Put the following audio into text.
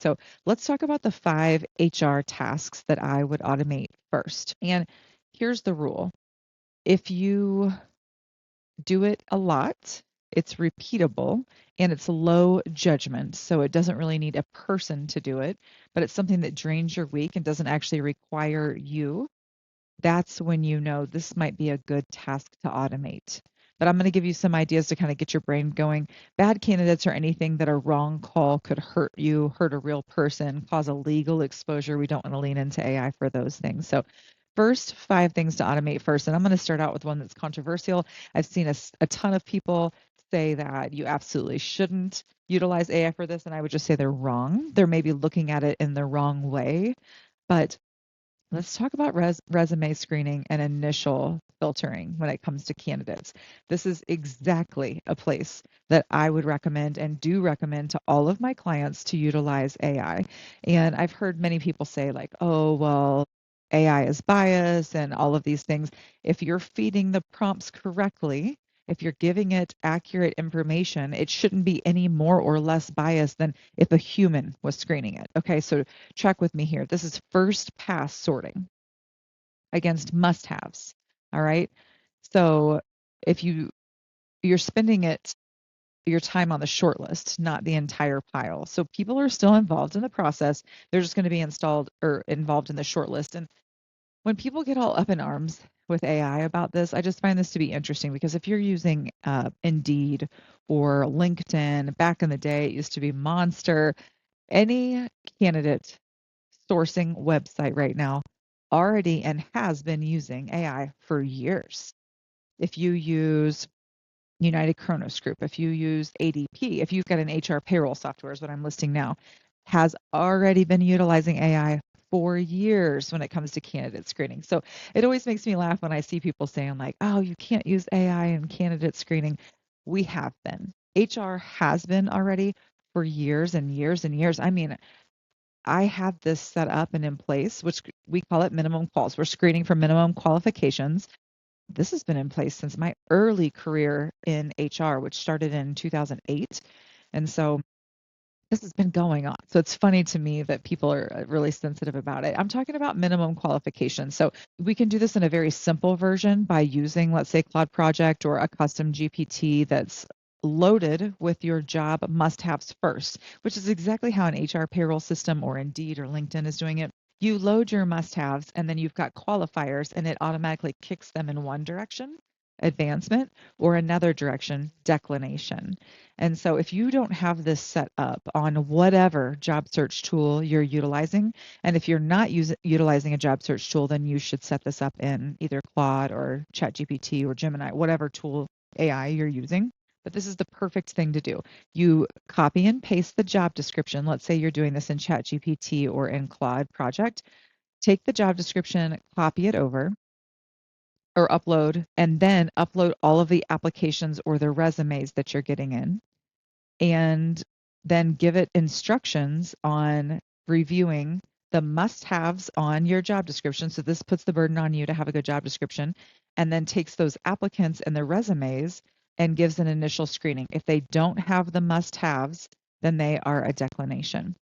So let's talk about the 5 HR tasks that I would automate first. And here's the rule. If you do it a lot, it's repeatable and it's low judgment. So it doesn't really need a person to do it, but it's something that drains your week and doesn't actually require you. That's when you know this might be a good task to automate. But I'm going to give you some ideas to kind of get your brain going. Bad candidates or anything that a wrong call could hurt you, hurt a real person, cause a legal exposure. We don't want to lean into AI for those things. So first 5 things to automate first. And I'm going to start out with one that's controversial. I've seen a ton of people say that you absolutely shouldn't utilize AI for this. And I would just say they're wrong. They're maybe looking at it in the wrong way. But let's talk about resume screening and initial filtering when it comes to candidates. This is exactly a place that I would recommend and do recommend to all of my clients to utilize AI. And I've heard many people say like, oh, well, AI is biased and all of these things. If you're feeding the prompts correctly, if you're giving it accurate information, it shouldn't be any more or less biased than if a human was screening it. Okay, so check with me here. This is first pass sorting against must-haves. All right. So if you're spending your time on the short list, not the entire pile. So people are still involved in the process. They're just going to be installed or involved in the short list. And when people get all up in arms with AI about this, I just find this to be interesting because if you're using Indeed or LinkedIn, back in the day, it used to be Monster, any candidate sourcing website right now already and has been using AI for years. If you use United Kronos Group, if you use ADP, if you've got an HR payroll software is what I'm listing now, has already been utilizing AI for years when it comes to candidate screening. So it always makes me laugh when I see people saying like, oh, you can't use AI in candidate screening. We have been. HR has been already for years and years and years. I mean, I have this set up and in place, which we call it minimum quals. We're screening for minimum qualifications. This has been in place since my early career in HR, which started in 2008. And so this has been going on. So it's funny to me that people are really sensitive about it. I'm talking about minimum qualifications. So we can do this in a very simple version by using, let's say, Cloud Project or a custom GPT that's loaded with your job must-haves first, which is exactly how an HR payroll system or Indeed or LinkedIn is doing it. You load your must-haves and then you've got qualifiers and it automatically kicks them in one direction, advancement, or another direction, declination. And so if you don't have this set up on whatever job search tool you're utilizing, and if you're not utilizing a job search tool, then you should set this up in either Claude or ChatGPT or Gemini, whatever tool AI you're using. But this is the perfect thing to do. You copy and paste the job description. Let's say you're doing this in ChatGPT or in Claude Project. Take the job description, copy it over or upload, and then upload all of the applications or the resumes that you're getting in. And then give it instructions on reviewing the must-haves on your job description. So this puts the burden on you to have a good job description, and then takes those applicants and their resumes and gives an initial screening. If they don't have the must-haves, then they are a declination.